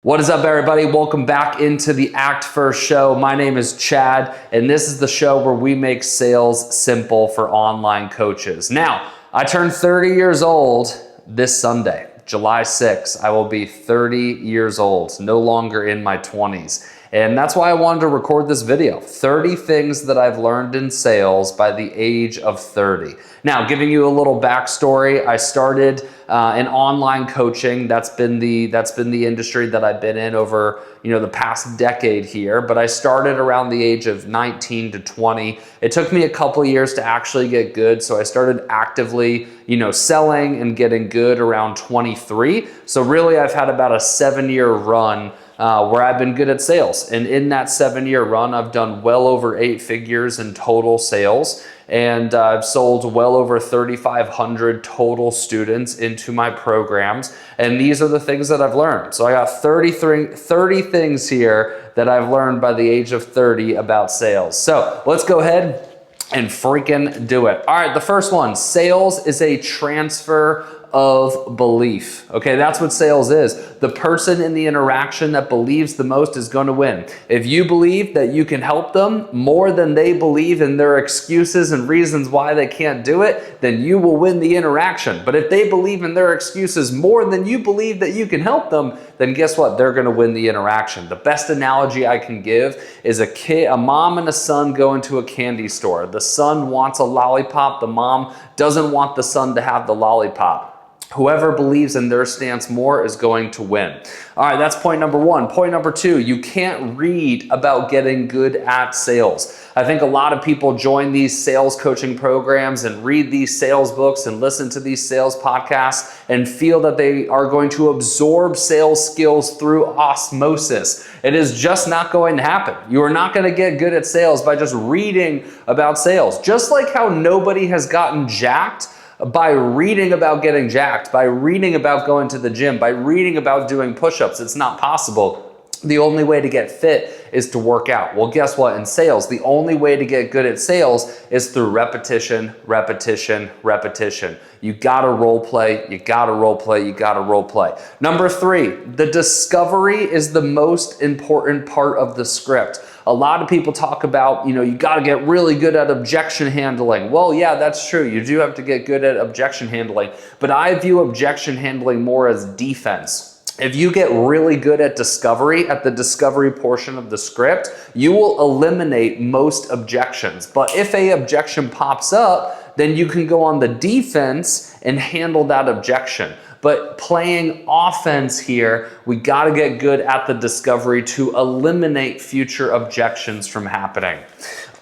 What is up, everybody? Welcome back into the Act First show. My name is Chad, and this is the show where we make sales simple for online coaches. Now, I turned 30 years old this Sunday, July 6th. I will be 30 years old, no longer in my 20s. And that's why I wanted to record this video. 30 things that I've learned in sales by the age of 30. Now, giving you a little backstory, I started in online coaching. That's been the industry that I've been in over the past decade here. But I started around the age of 19 to 20. It took me a couple of years to actually get good. So I started actively selling and getting good around 23. So really, I've had about a 7-year run where I've been good at sales. And in that 7-year run, I've done well over 8 figures in total sales. And I've sold well over 3,500 total students into my programs. And these are the things that I've learned. So I got 30 things here that I've learned by the age of 30 about sales. So let's go ahead and freaking do it. All right, the first one, sales is a transfer of belief. Okay, that's what sales is. The person in the interaction that believes the most is going to win. If you believe that you can help them more than they believe in their excuses and reasons why they can't do it, then you will win the interaction. But if they believe in their excuses more than you believe that you can help them, then guess what? They're going to win the interaction. The best analogy I can give is a mom and a son go into a candy store. The son wants a lollipop. The mom doesn't want the son to have the lollipop. Whoever believes in their stance more is going to win. All right, that's point number one. Point number two, you can't read about getting good at sales. I think a lot of people join these sales coaching programs and read these sales books and listen to these sales podcasts and feel that they are going to absorb sales skills through osmosis. It is just not going to happen. You are not going to get good at sales by just reading about sales. Just like how nobody has gotten jacked by reading about getting jacked, by reading about going to the gym, by reading about doing push-ups. It's not possible. The only way to get fit is to work out. Well, guess what? In sales, the only way to get good at sales is through repetition, repetition, repetition. You gotta role play, you gotta role play, you gotta role play. Number 3, the discovery is the most important part of the script. A lot of people talk about, you gotta get really good at objection handling. Well, yeah, that's true. You do have to get good at objection handling, but I view objection handling more as defense. If you get really good at discovery, at the discovery portion of the script, you will eliminate most objections. But if an objection pops up, then you can go on the defense and handle that objection. But playing offense here, we got to get good at the discovery to eliminate future objections from happening.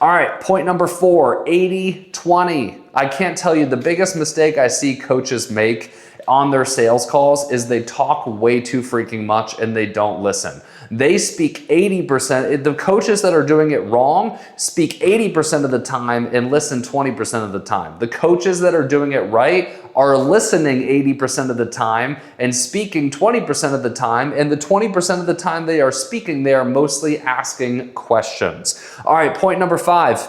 All right, point number 4, 80-20. I can't tell you the biggest mistake I see coaches make on their sales calls is they talk way too freaking much and they don't listen. They speak 80%. The coaches that are doing it wrong speak 80% of the time and listen 20% of the time. The coaches that are doing it right are listening 80% of the time and speaking 20% of the time. And the 20% of the time they are speaking, they are mostly asking questions. All right, point number 5,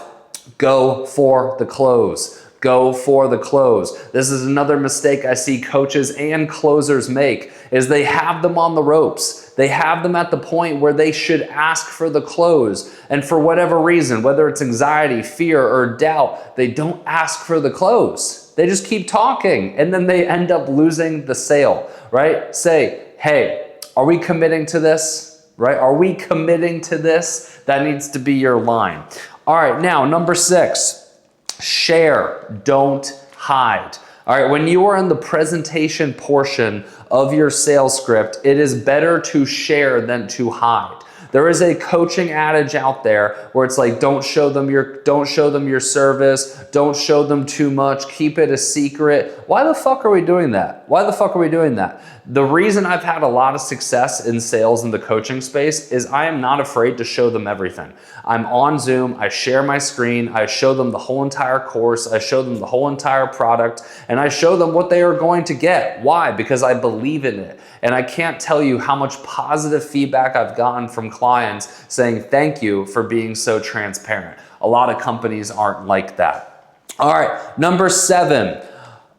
go for the close. Go for the close. This is another mistake I see coaches and closers make, is they have them on the ropes. They have them at the point where they should ask for the close. And for whatever reason, whether it's anxiety, fear, or doubt, they don't ask for the close. They just keep talking and then they end up losing the sale, right? Say, hey, are we committing to this? Right? Are we committing to this? That needs to be your line. All right, now number 6. Share, don't hide. All right, when you are in the presentation portion of your sales script, it is better to share than to hide. There is a coaching adage out there where it's like, don't show them your service, don't show them too much, keep it a secret. Why the fuck are we doing that? Why the fuck are we doing that? The reason I've had a lot of success in sales in the coaching space is I am not afraid to show them everything. I'm on Zoom, I share my screen, I show them the whole entire course, I show them the whole entire product, and I show them what they are going to get. Why? Because I believe in it. And I can't tell you how much positive feedback I've gotten from clients saying thank you for being so transparent. A lot of companies aren't like that. All right, number 7.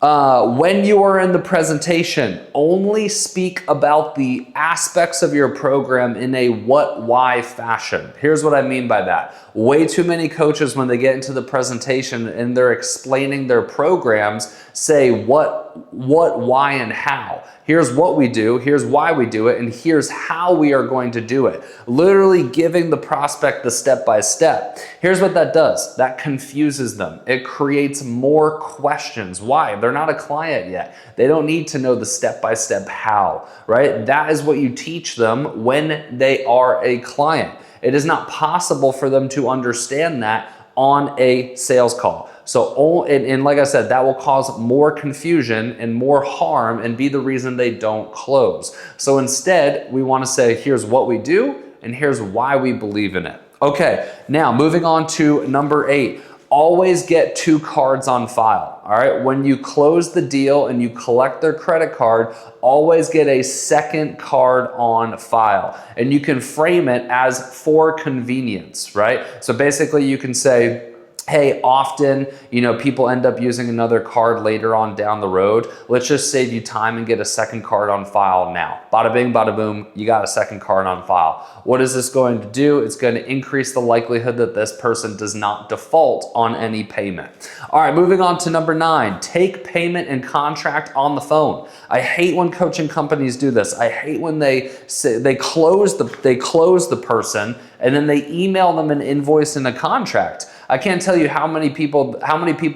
When you are in the presentation, only speak about the aspects of your program in a what, why fashion. Here's what I mean by that. Way too many coaches, when they get into the presentation and they're explaining their programs, say what, why, and how. Here's what we do, here's why we do it, and here's how we are going to do it. Literally giving the prospect the step-by-step. Here's what that does. That confuses them. It creates more questions. Why? They're not a client yet. They don't need to know the step-by-step how, right? That is what you teach them when they are a client. It is not possible for them to understand that on a sales call. So, and like I said, that will cause more confusion and more harm and be the reason they don't close. So instead, we want to say, here's what we do and here's why we believe in it. Okay, now moving on to number 8. Always get 2 cards on file. All right, when you close the deal and you collect their credit card, always get a second card on file. And you can frame it as for convenience, right? So basically you can say, hey, often, people end up using another card later on down the road. Let's just save you time and get a second card on file now. Bada bing, bada boom, you got a second card on file. What is this going to do? It's going to increase the likelihood that this person does not default on any payment. All right, moving on to number 9, take payment and contract on the phone. I hate when coaching companies do this. I hate when they close the person and then they email them an invoice and a contract. I can't tell you how many people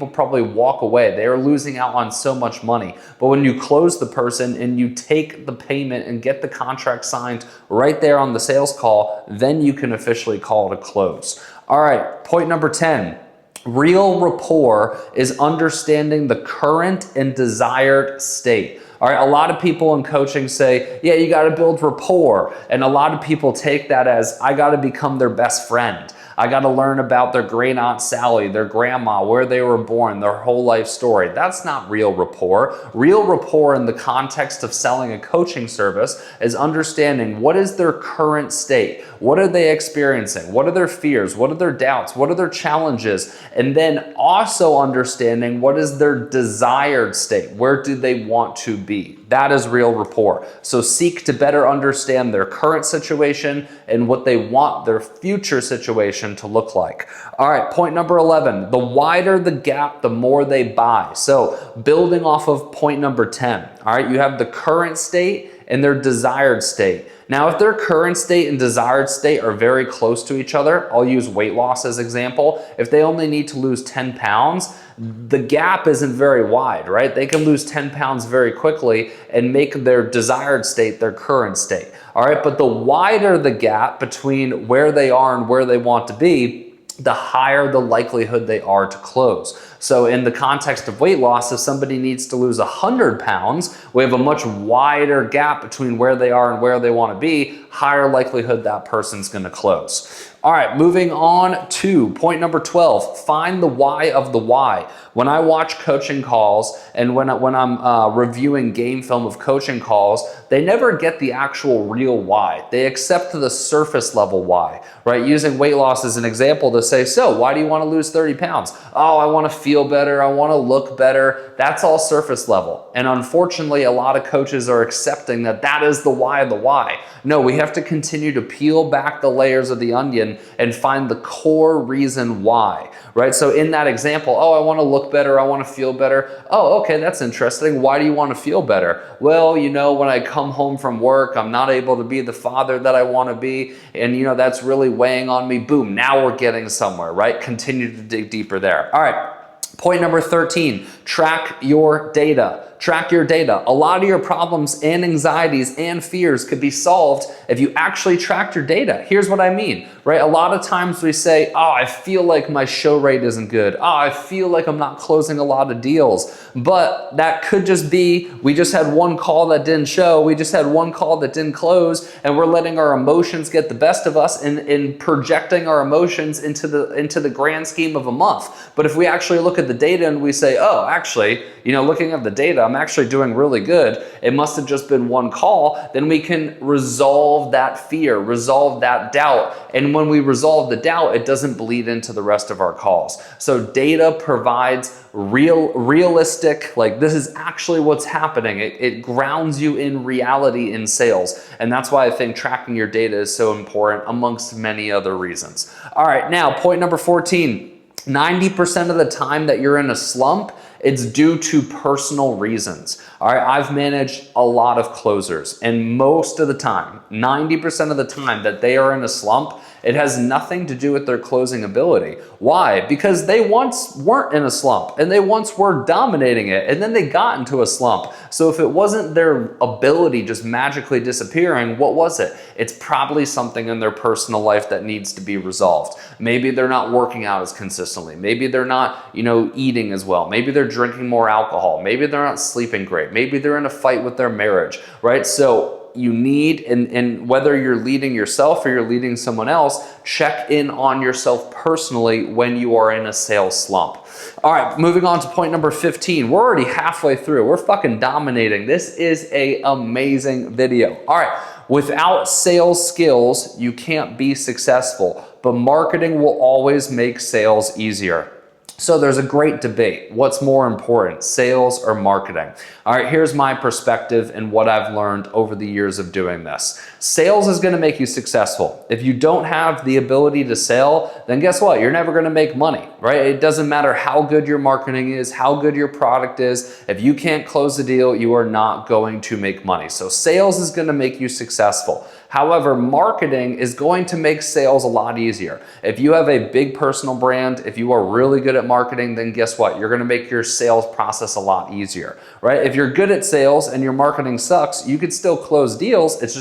probably walk away. They are losing out on so much money. But when you close the person and you take the payment and get the contract signed right there on the sales call, then you can officially call it a close. All right, point number 10. Real rapport is understanding the current and desired state. All right, a lot of people in coaching say, yeah, you got to build rapport. And a lot of people take that as, I got to become their best friend. I got to learn about their great aunt Sally, their grandma, where they were born, their whole life story. That's not real rapport. Real rapport in the context of selling a coaching service is understanding what is their current state. What are they experiencing? What are their fears? What are their doubts? What are their challenges? And then also understanding what is their desired state. Where do they want to be? That is real rapport. So seek to better understand their current situation and what they want their future situation to look like. All right, point number 11, the wider the gap, the more they buy. So building off of point number 10, all right, you have the current state and their desired state. Now, if their current state and desired state are very close to each other, I'll use weight loss as example. If they only need to lose 10 pounds, the gap isn't very wide, right? They can lose 10 pounds very quickly and make their desired state their current state. All right, but the wider the gap between where they are and where they want to be, the higher the likelihood they are to close. So in the context of weight loss, if somebody needs to lose 100 pounds, we have a much wider gap between where they are and where they want to be, higher likelihood that person's going to close. All right, moving on to point number 12, find the why of the why. When I watch coaching calls and when I'm reviewing game film of coaching calls, they never get the actual real why. They accept the surface level why, right? Using weight loss as an example to say, so why do you want to lose 30 pounds? Oh, I want to feel better. I want to look better. That's all surface level. And unfortunately, a lot of coaches are accepting that that is the why of the why. No, we have to continue to peel back the layers of the onion and find the core reason why, right? So in that example, oh, I want to look better. I want to feel better. Oh, okay, that's interesting. Why do you want to feel better? Well, when I come home from work, I'm not able to be the father that I want to be. And, that's really weighing on me. Boom, now we're getting somewhere, right? Continue to dig deeper there. All right. Point number 13, track your data. Track your data. A lot of your problems and anxieties and fears could be solved if you actually tracked your data. Here's what I mean, right? A lot of times we say, oh, I feel like my show rate isn't good. Oh, I feel like I'm not closing a lot of deals. But that could just be, we just had one call that didn't show. We just had one call that didn't close, and we're letting our emotions get the best of us and projecting our emotions into the grand scheme of a month. But if we actually look at the data and we say, oh, actually, looking at the data, I'm I'm actually doing really good. It must have just been one call. Then we can resolve that fear, resolve that doubt. And when we resolve the doubt, it doesn't bleed into the rest of our calls. So data provides realistic, like this is actually what's happening. It grounds you in reality in sales. And that's why I think tracking your data is so important amongst many other reasons. All right, now point number 14. 90% of the time that you're in a slump, it's due to personal reasons. All right, I've managed a lot of closers, and most of the time, 90% of the time that they are in a slump, it has nothing to do with their closing ability. Why? Because they once weren't in a slump and they once were dominating it and then they got into a slump. So if it wasn't their ability just magically disappearing, what was it? It's probably something in their personal life that needs to be resolved. Maybe they're not working out as consistently. Maybe they're not, eating as well. Maybe they're drinking more alcohol. Maybe they're not sleeping great. Maybe they're in a fight with their marriage, right? So you need, and whether you're leading yourself or you're leading someone else, check in on yourself personally when you are in a sales slump. All right, moving on to point number 15. We're already halfway through. We're fucking dominating. This is an amazing video. All right, without sales skills, you can't be successful, but marketing will always make sales easier. So there's a great debate. What's more important, sales or marketing? All right, here's my perspective and what I've learned over the years of doing this. Sales is gonna make you successful. If you don't have the ability to sell, then guess what? You're never gonna make money, right? It doesn't matter how good your marketing is, how good your product is. If you can't close the deal, you are not going to make money. So sales is gonna make you successful. However, marketing is going to make sales a lot easier. If you have a big personal brand, if you are really good at marketing, then guess what? You're gonna make your sales process a lot easier, right? If you're good at sales and your marketing sucks, you could still close deals. It's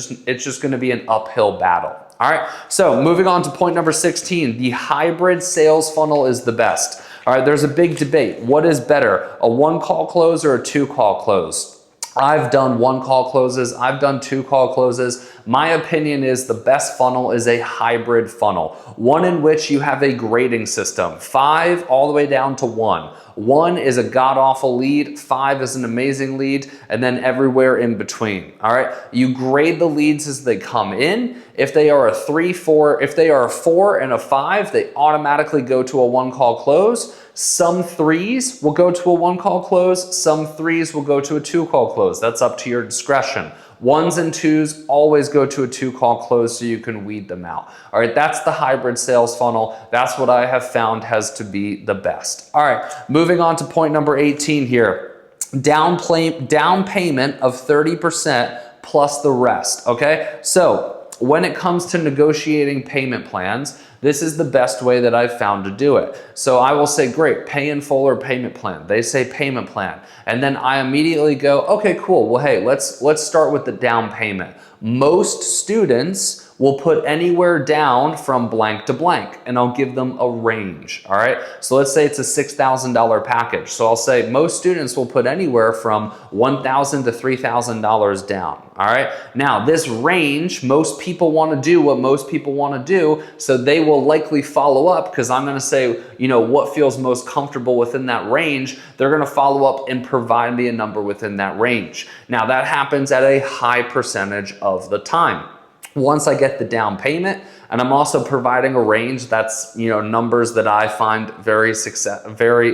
just gonna be an uphill battle. All right, so moving on to point number 16, the hybrid sales funnel is the best. All right, there's a big debate. What is better, a 1-call close or a 2-call close? I've done 1-call closes. I've done 2-call closes. My opinion is the best funnel is a hybrid funnel, one in which you have a grading system, 5 all the way down to 1. 1 is a god-awful lead, 5 is an amazing lead, and then everywhere in between, all right? You grade the leads as they come in. If they are a 3, 4, if they are a 4 and a 5, they automatically go to a 1-call close. Some 3s will go to a 1-call close. Some 3s will go to a 2-call close. That's up to your discretion. 1s and 2s always go to a 2-call close so you can weed them out. All right, that's the hybrid sales funnel. That's what I have found has to be the best. All right, moving on to point number 18 here. Down payment of 30% plus the rest, okay? So when it comes to negotiating payment plans, this is the best way that I've found to do it. So I will say, great, pay in full or payment plan. They say payment plan. And then I immediately go, okay, cool. Well, hey, let's start with the down payment. Most students will put anywhere down from blank to blank, and I'll give them a range, all right? So let's say it's a $6,000 package. So I'll say most students will put anywhere from $1,000 to $3,000 down, all right? Now, this range, most people wanna do what most people wanna do, so they will likely follow up because I'm gonna say, what feels most comfortable within that range. They're gonna follow up and provide me a number within that range. Now, that happens at a high percentage of the time. Once I get the down payment, and I'm also providing a range that's numbers that I find very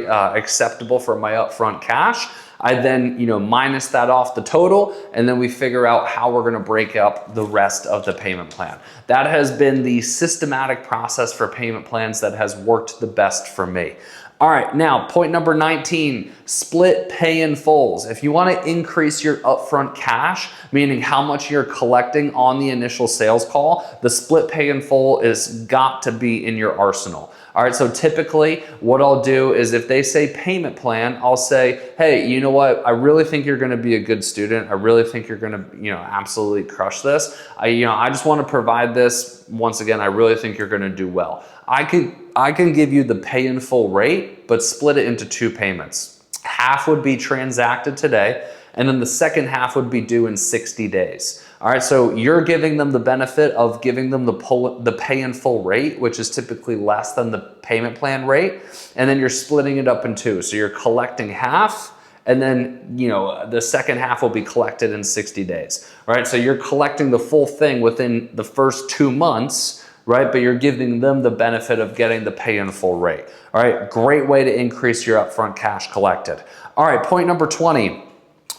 acceptable for my upfront cash, I then minus that off the total, and then we figure out how we're gonna break up the rest of the payment plan. That has been the systematic process for payment plans that has worked the best for me. All right, now point number 19, split pay in fulls. If you wanna increase your upfront cash, meaning how much you're collecting on the initial sales call, the split pay in full is got to be in your arsenal. All right, so typically what I'll do is if they say payment plan, I'll say, hey, you know what? I really think you're gonna be a good student. I really think you're gonna, absolutely crush this. I just wanna provide this. Once again, I really think you're gonna do well. I can give you the pay in full rate, but split it into 2 payments. Half would be transacted today, and then the second half would be due in 60 days. All right, so you're giving them the benefit of giving them the pay in full rate, which is typically less than the payment plan rate, and then you're splitting it up in 2. So you're collecting half, and then, you know, the second half will be collected in 60 days, right? So you're collecting the full thing within the first 2 months, right? But you're giving them the benefit of getting the pay in full rate. All right, great way to increase your upfront cash collected. All right, point number 20.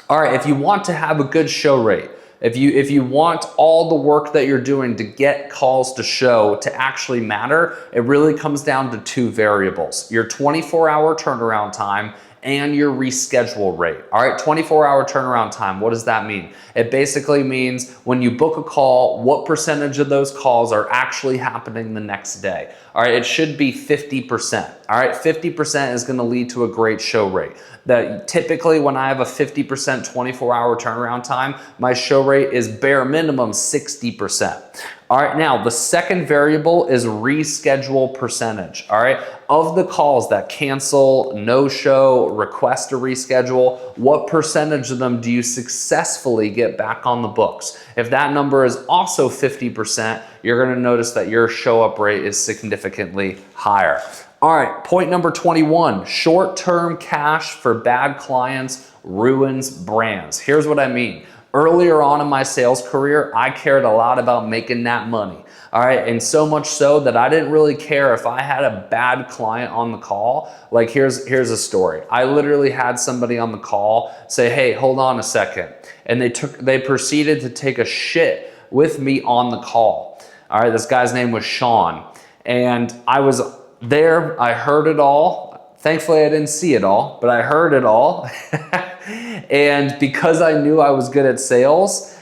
All right, if you want to have a good show rate, if you want all the work that you're doing to get calls to show to actually matter, it really comes down to 2 variables: your 24-hour turnaround time and your reschedule rate. All right, 24-hour turnaround time, what does that mean? It basically means when you book a call, what percentage of those calls are actually happening the next day. All right, it should be 50%. All right, 50% is gonna lead to a great show rate. That typically when I have a 50% 24-hour turnaround time, my show rate is bare minimum 60%. All right, now the second variable is reschedule percentage. All right, of the calls that cancel, no show, request a reschedule, what percentage of them do you successfully get back on the books? If that number is also 50%, you're gonna notice that your show up rate is significantly higher. All right, point number 21, short-term cash for bad clients ruins brands. Here's what I mean. Earlier on in my sales career, I cared a lot about making that money. All right, and so much so that I didn't really care if I had a bad client on the call. Like here's a story. I literally had somebody on the call say, "Hey, hold on a second," and they proceeded to take a shit with me on the call. All right, this guy's name was Sean, and I was there. I heard it all. Thankfully, I didn't see it all, but I heard it all. And because I knew I was good at sales,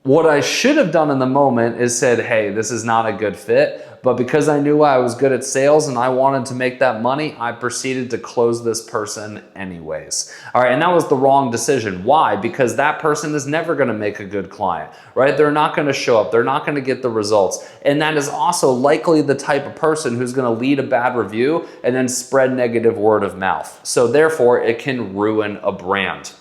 what I should have done in the moment is said, "Hey, this is not a good fit." But because I knew I was good at sales and I wanted to make that money, I proceeded to close this person anyways. All right, and that was the wrong decision. Why? Because that person is never gonna make a good client, right? They're not gonna show up, they're not gonna get the results. And that is also likely the type of person who's gonna lead a bad review and then spread negative word of mouth. So therefore, it can ruin a brand.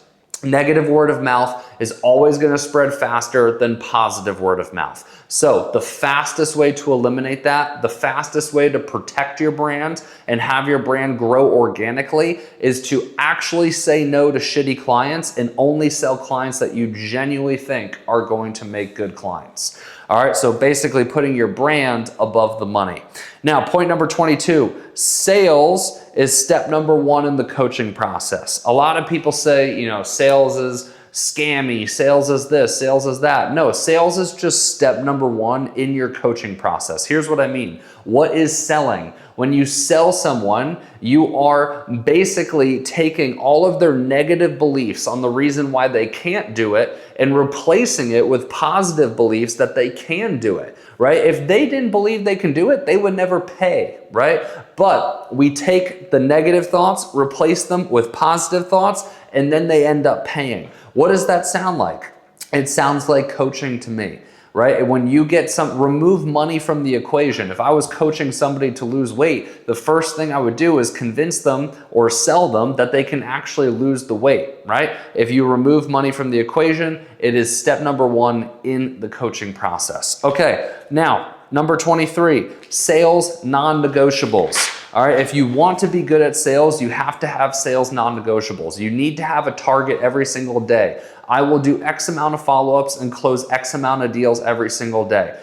Negative word of mouth is always going to spread faster than positive word of mouth. So the fastest way to eliminate that, the fastest way to protect your brand and have your brand grow organically is to actually say no to shitty clients and only sell clients that you genuinely think are going to make good clients. All right, so basically putting your brand above the money. Now, point number 22, sales is step number 1 in the coaching process. A lot of people say, you know, sales is scammy, sales is this, sales is that. No, sales is just step number 1 in your coaching process. Here's what I mean. What is selling? When you sell someone, you are basically taking all of their negative beliefs on the reason why they can't do it and replacing it with positive beliefs that they can do it, right? If they didn't believe they can do it, they would never pay, right? But we take the negative thoughts, replace them with positive thoughts, and then they end up paying. What does that sound like? It sounds like coaching to me, right? When you get remove money from the equation. If I was coaching somebody to lose weight, the first thing I would do is convince them or sell them that they can actually lose the weight, right? If you remove money from the equation, it is step number 1 in the coaching process. Okay, now, number 23, sales non-negotiables. All right, if you want to be good at sales, you have to have sales non-negotiables. You need to have a target every single day. I will do X amount of follow-ups and close X amount of deals every single day,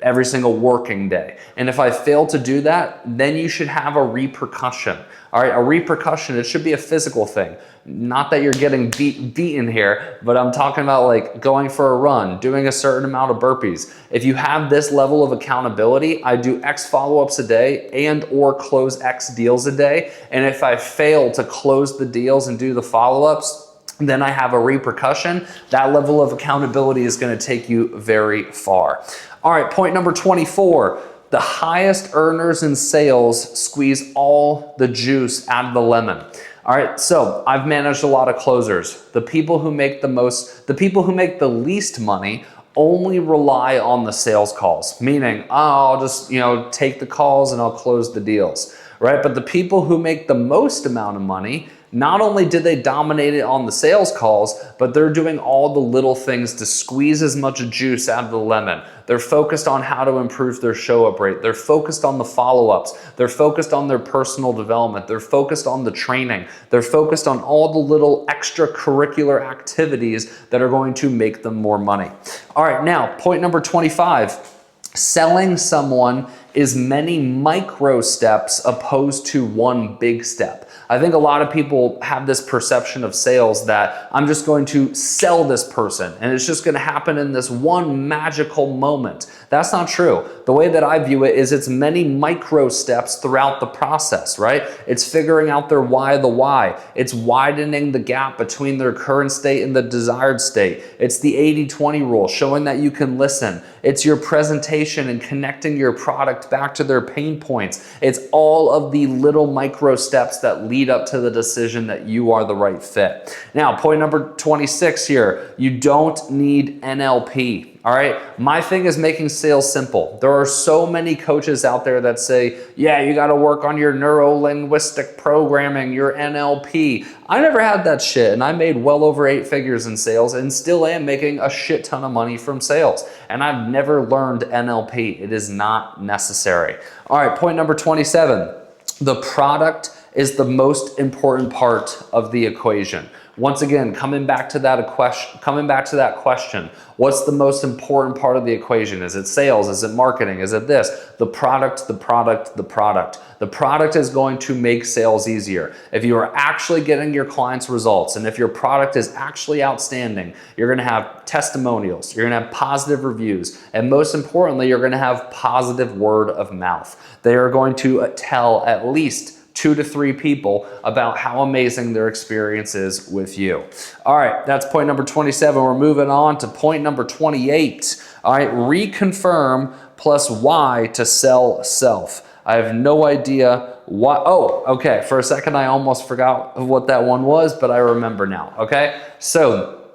every single working day. And if I fail to do that, then you should have a repercussion. All right, a repercussion, it should be a physical thing. Not that you're getting beaten here, but I'm talking about like going for a run, doing a certain amount of burpees. If you have this level of accountability, I do X follow-ups a day and or close X deals a day. And if I fail to close the deals and do the follow-ups, then I have a repercussion. That level of accountability is going to take you very far. All right, point number 24. The highest earners in sales squeeze all the juice out of the lemon. All right, so I've managed a lot of closers. The people who make the least money only rely on the sales calls, meaning, oh, I'll just, take the calls and I'll close the deals, right? But the people who make the most amount of money, Not only did they dominate it on the sales calls, but they're doing all the little things to squeeze as much juice out of the lemon. They're focused on how to improve their show-up rate. They're focused on the follow-ups. They're focused on their personal development. They're focused on the training. They're focused on all the little extracurricular activities that are going to make them more money. All right, now, point number 25. Selling someone is many micro steps opposed to one big step. I think a lot of people have this perception of sales that I'm just going to sell this person and it's just going to happen in this one magical moment. That's not true. The way that I view it is it's many micro steps throughout the process, right? It's figuring out their why, the why. It's widening the gap between their current state and the desired state. It's the 80-20 rule, showing that you can listen. It's your presentation and connecting your product back to their pain points. It's all of the little micro steps that lead up to the decision that you are the right fit. Now, point number 26 here, you don't need NLP. All right, my thing is making sales simple. There are so many coaches out there that say, yeah, you got to work on your neuro-linguistic programming, your NLP. I never had that shit, and I made well over 8 figures in sales and still am making a shit ton of money from sales. And I've never learned NLP. It is not necessary. All right, point number 27. The product is the most important part of the equation. Once again, coming back to that question, what's the most important part of the equation? Is it sales? Is it marketing? Is it this? The product, the product, the product. The product is going to make sales easier. If you are actually getting your clients results, and if your product is actually outstanding, you're gonna have testimonials, you're gonna have positive reviews, and most importantly, you're gonna have positive word of mouth. They are going to tell at least 2 to 3 people about how amazing their experience is with you. All right, that's point number 27. We're moving on to point number 28. All right, reconfirm plus why to sell self. I have no idea why. Oh, okay, for a second I almost forgot what that one was, but I remember now, okay? So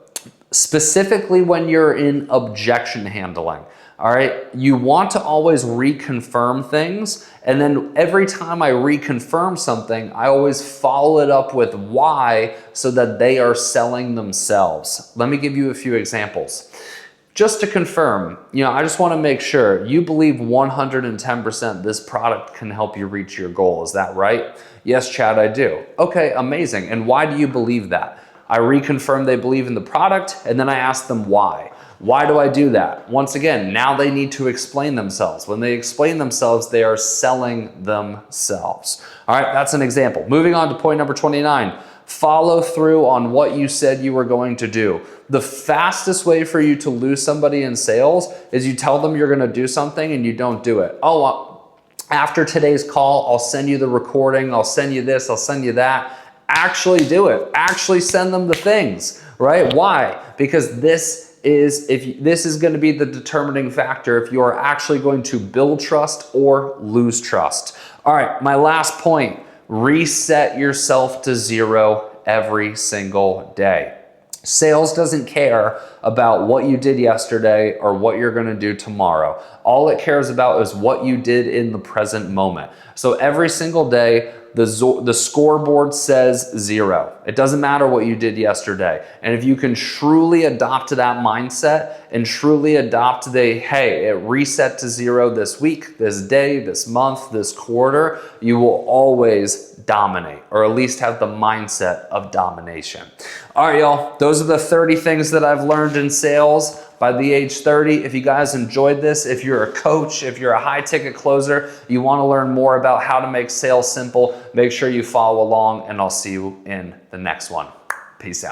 specifically when you're in objection handling, all right, you want to always reconfirm things, and then every time I reconfirm something, I always follow it up with why so that they are selling themselves. Let me give you a few examples. Just to confirm, I just want to make sure you believe 110% this product can help you reach your goal. Is that right? Yes, Chad, I do. Okay, amazing. And why do you believe that? I reconfirm they believe in the product, and then I ask them why. Why do I do that? Once again, now they need to explain themselves. When they explain themselves, they are selling themselves. All right, that's an example. Moving on to point number 29. Follow through on what you said you were going to do. The fastest way for you to lose somebody in sales is you tell them you're going to do something and you don't do it. After today's call, I'll send you the recording. I'll send you this. I'll send you that. Actually do it. Actually send them the things, right? Why? Because this is going to be the determining factor if you are actually going to build trust or lose trust. All right, my last point, reset yourself to 0 every single day. Sales doesn't care about what you did yesterday or what you're going to do tomorrow. All it cares about is what you did in the present moment. So every single day, the scoreboard says 0. It doesn't matter what you did yesterday. And if you can truly adopt that mindset and truly adopt hey, it reset to 0 this week, this day, this month, this quarter, you will always dominate, or at least have the mindset of domination. All right, y'all, those are the 30 things that I've learned in sales by the age 30. If you guys enjoyed this, if you're a coach, if you're a high ticket closer, you want to learn more about how to make sales simple, make sure you follow along, and I'll see you in the next one. Peace out.